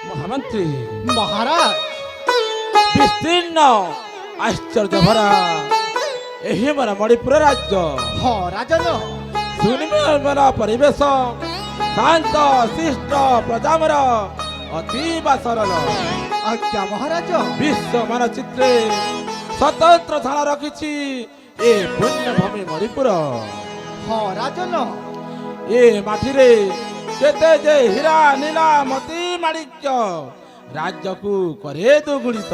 মহামন্ত্রী মহারাজ বিস্তীর্ণ আশ্চর্য ভরা ଏହି ମୋର ମଣିପୁର ରାଜ୍ୟ ହଁ ରାଜନ ସୁନିର୍ମଳ ପରିବେଶ ଶାନ୍ତ ଶିଷ୍ଟ ପ୍ରଜାମର ଅତୀବ ସରଳ ଆଜ୍ଞା ମହାରାଜ ବିଶ୍ୱ ମାନଚିତ୍ରରେ ସ୍ୱତନ୍ତ୍ର ସ୍ଥାନ ରଖିଛି ଏ ପୁଣ୍ୟଭୂମି ମଣିପୁର। ହଁ ରାଜନ ଏ ମାଟିରେ କେତେ ଯେ ହୀରା ନୀଳା ମତି ମାଣିକ୍ୟ ରାଜ୍ୟକୁ କରେ ଦୁଗୁଣିତ।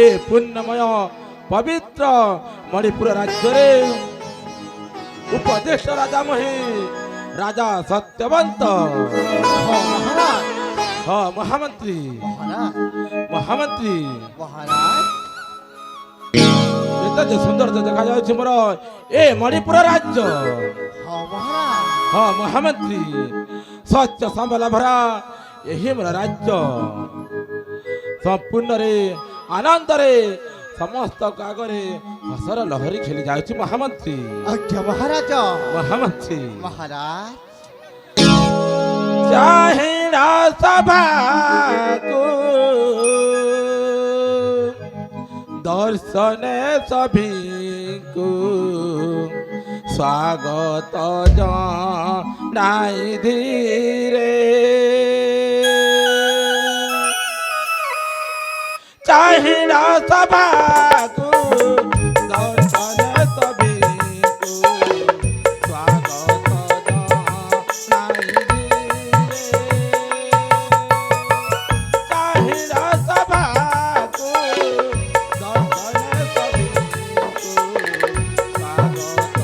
ଏ ପୁଣ୍ୟମୟ ପବିତ୍ର ମଣିପୁର ରାଜ୍ୟରେ ଉପଦେଶ ରାଜା ମହି ରାଜା ସତ୍ୟବନ୍ତ ହଁ ମହାରାଜ ହଁ ମହାମନ୍ତ୍ରୀ ମହାରାଜ ମହାମନ୍ତ୍ରୀ ମହାରାଜ ଏତେ ଯେ ସୁନ୍ଦର ଦେଖାଯାଉଛି ମୋର ଏ ମଣିପୁର ରାଜ୍ୟ। ହଁ ମହାରାଜ ହଁ ମହାମନ୍ତ୍ରୀ ସତ୍ୟ ସମ୍ବଳ ଭରା ଏହି ମୋର ରାଜ୍ୟ ସମ୍ପୂର୍ଣ୍ଣରେ ଆନନ୍ଦରେ ସମସ୍ତ ଆଗରେ ହସର ଲହରୀ ଖେଳି ଯାଉଛି ମହାମନ୍ତ୍ରୀ ଆଜ୍ଞା ମହାରାଜ ମହାମନ୍ତ୍ରୀ ମହାରାଜ ଚାହିଁରା ସଭାକୁ ଦର୍ଶନେ ସଭିଙ୍କୁ ସ୍ୱାଗତ ଜଣାଇ ଧୀରେ ଚାହିଁରା ସଭାକୁ ଦର୍ଶନେ ସଭିଙ୍କୁ ସ୍ୱାଗତ ଜଣାଇ ଚାହିଁରା ସଭାକୁ ଦର୍ଶନେ ସଭିଙ୍କୁ ସ୍ୱାଗତ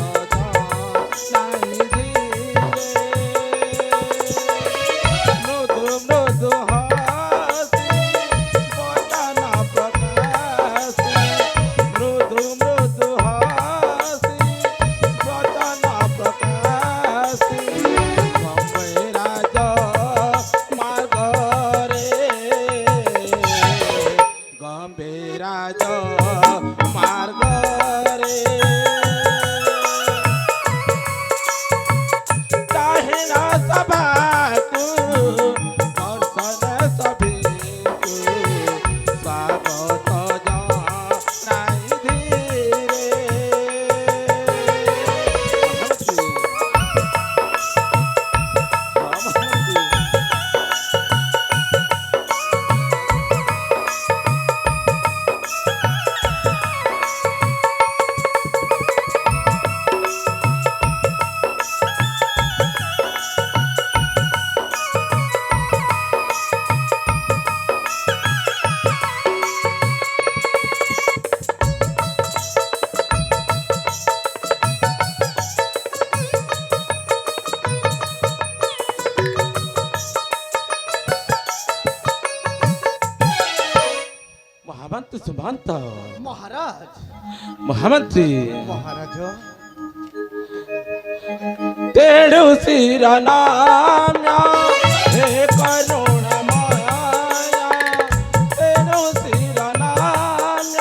ଜଣାଇ ମୃଦୁ ମୃଦୁ ହାସି ବଦନ ପ୍ରକାଶି ମୃଦୁ ମୃଦୁ ହାସି ବଦନ ପ୍ରକାଶି ବମ୍ବେ ରାଜ ମାର୍ଗରେ ଗମ୍ଭୀରାଜ ମାର୍ଗରେ ଚାହିଁରା ସଭାକୁ ଦର୍ଶନ ସଭିଙ୍କୁ ସ୍ୱାଗତ ଜଣାଇ ଧୀରେ ମହାମନ୍ତ୍ରୀ ସୁମନ୍ତ ମହାରାଜ ମହାମନ୍ତ୍ରୀ ମହାରାଜ ତେଣୁ ଶିର ନାମ ହେ କରୁଣମୟ ତେଣୁ ଶିର ନାମ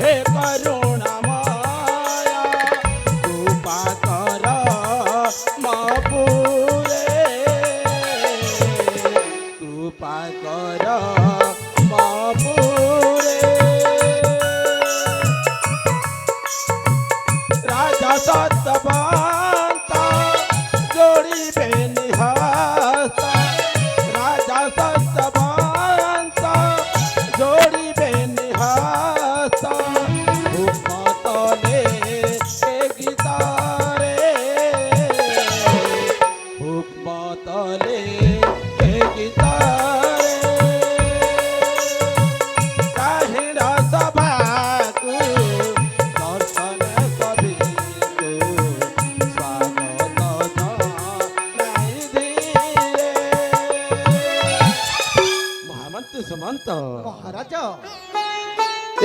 ହେ କରୁଣମୟ କୃପା କର ମୋ ପୁରେ କୃପା କର ମୋ ପୁରେ রাজা সত্যবন্ত যোড়িবে নিহত রাজা সত্যবন্ত যোড়িবে নিহত হুকমতলে এ গীতারে হুকমতলে এ গীতারে চাহিরা সভাকু দর্শন সভি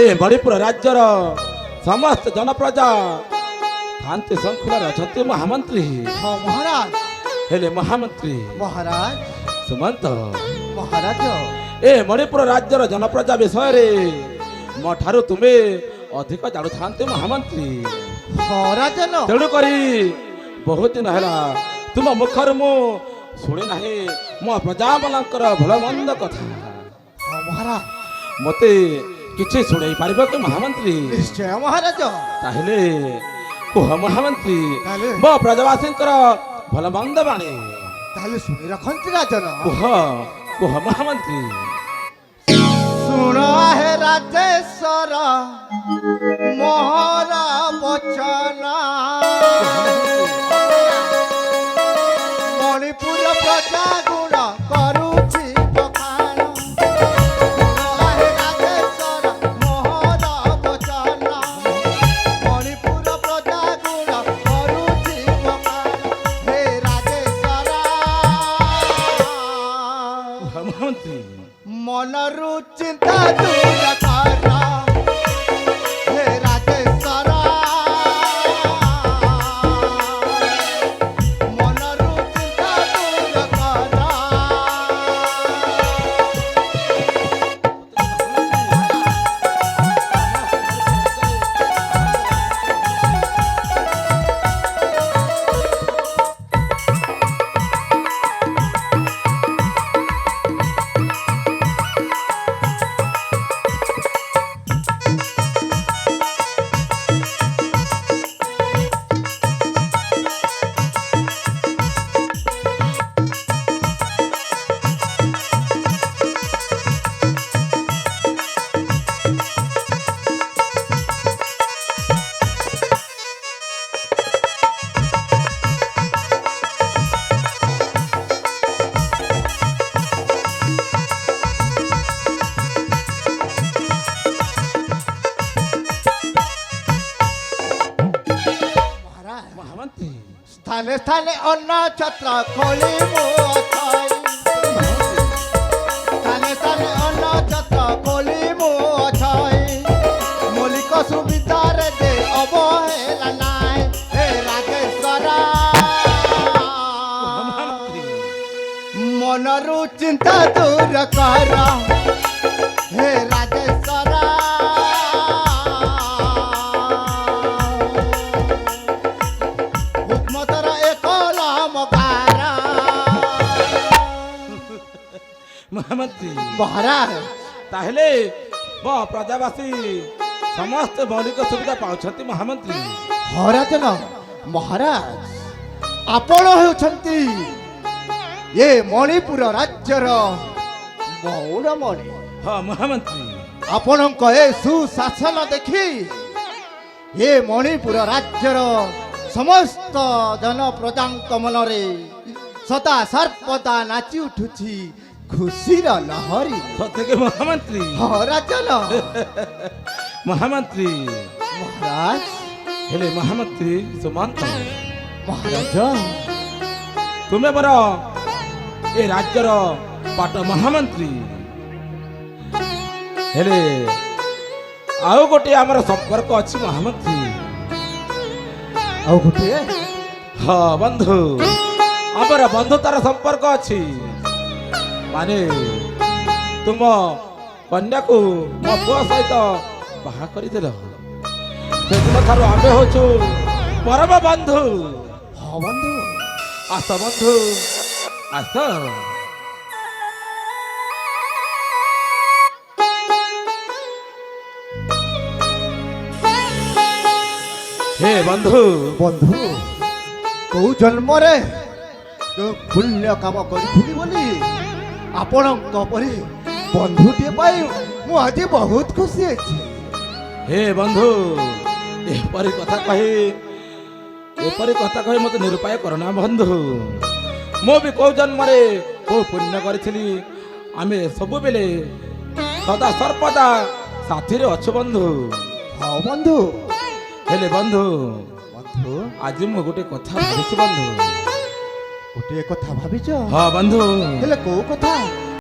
ଏ ମଣିପୁର ରାଜ୍ୟର ସମସ୍ତ ଜନପ୍ରଜା ଶାନ୍ତି ଶୃଙ୍ଖଳାରେ ଅଛନ୍ତି ମହାମନ୍ତ୍ରୀ। ହଁ ମହାରାଜ। ହେଲେ ମହାମନ୍ତ୍ରୀ ମହାରାଜ ସୁମନ୍ତ, ମହାରାଜ ଏ ମଣିପୁର ରାଜ୍ୟର ଜନପ୍ରଜା ବିଷୟରେ ମୋ ଠାରୁ ତୁମେ ଅଧିକ ଜାଣୁଥାନ୍ତି ମହାମନ୍ତ୍ରୀ। ହଁ ରାଜନ। ତେଣୁକରି ବହୁତ ଦିନ ହେଲା ତୁମ ମୁଖରୁ ମୁଁ ଶୁଣି ନାହିଁ ମୋ ପ୍ରଜାମାନଙ୍କର ଭଲ ମନ୍ଦ କଥା। ହଁ ମହାରାଜ। ମୋତେ କିଛି ଶୁଣେଇ ପାରିବ କି ମହାମନ୍ତ୍ରୀ? ନିଶ୍ଚୟ ମହାରାଜ। ତାହେଲେ କୁହ ମହାମନ୍ତ୍ରୀ, ତାହେଲେ ମୋ ପ୍ରଜାବାସୀଙ୍କର ଭଲ ମନ୍ଦ ବାଣୀ ତାହେଲେ ଶୁଣି ରଖନ୍ତି ରାଜନ। କୁହ କୁହ ମହାମନ୍ତ୍ରୀ। ଶୁଣ ହେ ରାଜେଶ୍ୱର ମୋହର ବଚନ, ମଣିପୁର ପ୍ରଜା ଗୁଣ କରୁଛି ବଖାଣ। ଶୁଣ ହେ ରାଜେଶ୍ୱର ମୋହର ବଚନ, ମଣିପୁର ପ୍ରଜା ଗୁଣ କରୁଛି ବଖାଣ। ହେ ରାଜେଶ୍ୱର କୁହ ମହାମନ୍ତ୍ରୀ। ମନରୁ ଚିନ୍ତା ଦୂର କର, ହେ ରାଜେଶ୍ୱର। ମନରୁ ଚିନ୍ତା ଦୂର କର। ମହାମନ୍ତ୍ରୀ ସ୍ଥାନେ ସ୍ଥାନେ ଅନ୍ନ ଛତ୍ର ଖୋଳି ମୁଁ ଅଛଇ, ସ୍ଥାନେ ସ୍ଥାନେ ଅନ୍ନ ଛତ୍ର ଖୋଳି ମୁଁ ଅଛଇ। ମୌଳିକ ସୁବିଧାରେ ଯେ ଅବହେଳା ନାହିଁ, ହେ ରାଜେଶ୍ୱର। ମହାମନ୍ତ୍ରୀ ମନରୁ ଚିନ୍ତା ଦୂର କର, ହେ ରାଜେଶ୍ୱର। ହୁକ୍ମତର ଏକ ଲମକାର। ମହାମନ୍ତ୍ରୀ ମହାରାଜ ତାହେଲେ ମୋ ପ୍ରଜାବାସୀ ସମସ୍ତେ ମୌଳିକ ସୁବିଧା ପାଉଛନ୍ତି ମହାମନ୍ତ୍ରୀ। ହଁ ରାଜନ। ମହାରାଜ ଆପଣ ହେଉଛନ୍ତି ଏ ମଣିପୁର ରାଜ୍ୟର ମୌରମଣି। ହଁ ମହାମନ୍ତ୍ରୀ ଆପଣଙ୍କ ଏ ସୁଶାସନ ଦେଖି ଏ ମଣିପୁର ରାଜ୍ୟର ସମସ୍ତ ଜନପ୍ରଜାଙ୍କ ମନରେ ସଦା ସର୍ବଦା ନାଚି ଉଠୁଛି ଖୁସିର ଲହରୀ। ସତେକି ମହାମନ୍ତ୍ରୀ? ହଁ ରାଜନ। ମହାମନ୍ତ୍ରୀ ମହାରାଜ ହେଲେ ମହାମନ୍ତ୍ରୀ ସୁମନ୍ତ, ମହାରାଜ ତୁମେ ମୋର ଏ ରାଜ୍ୟର ପାଟ ମହାମନ୍ତ୍ରୀ। ହେଲେ ଆଉ ଗୋଟିଏ ଆମର ସମ୍ପର୍କ ଅଛି ମହାମନ୍ତ୍ରୀ। ଆଉ ଗୋଟିଏ? ହଁ ବନ୍ଧୁ, ଆମର ବନ୍ଧୁତାର ସମ୍ପର୍କ ଅଛି। ମାନେ ତୁମ କନ୍ୟାକୁ ମୋ ପୁଅ ସହିତ ବାହା କରିଦେଲ, ସେଦିନ ଠାରୁ ଆମେ ହଉଛୁ ପରମ ବନ୍ଧୁ। ହଁ ବନ୍ଧୁ। ଆସ ବନ୍ଧୁ ଆସ। ହେ ବନ୍ଧୁ, ବନ୍ଧୁ କୋଉ ଜନ୍ମରେ କୋଉ ପୁଣ୍ୟ କାମ କରିଥିଲି ବୋଲି ଆପଣଙ୍କ ପରି ବନ୍ଧୁଟିଏ ପାଇ ମୁଁ ଆଜି ବହୁତ ଖୁସି ଅଛି। ହେ ବନ୍ଧୁ, ଏପରି କଥା କହି ମୋତେ ନିରୁପାୟ କରନା ବନ୍ଧୁ। ମୁଁ ବି କୋଉ ଜନ୍ମରେ କୋଉ ପୁଣ୍ୟ କରିଥିଲି, ଆମେ ସବୁବେଳେ ସଦା ସର୍ବଦା ସାଥିରେ ଅଛୁ ବନ୍ଧୁ। ହଁ ବନ୍ଧୁ। ହେଲେ ବନ୍ଧୁ, ବନ୍ଧୁ ଆଜି ମୁଁ ଗୋଟେ କଥା ଭାବିଛି ବନ୍ଧୁ। ଗୋଟିଏ କଥା ଭାବିଛ? ହଁ ବନ୍ଧୁ। ହେଲେ କୋଉ କଥା?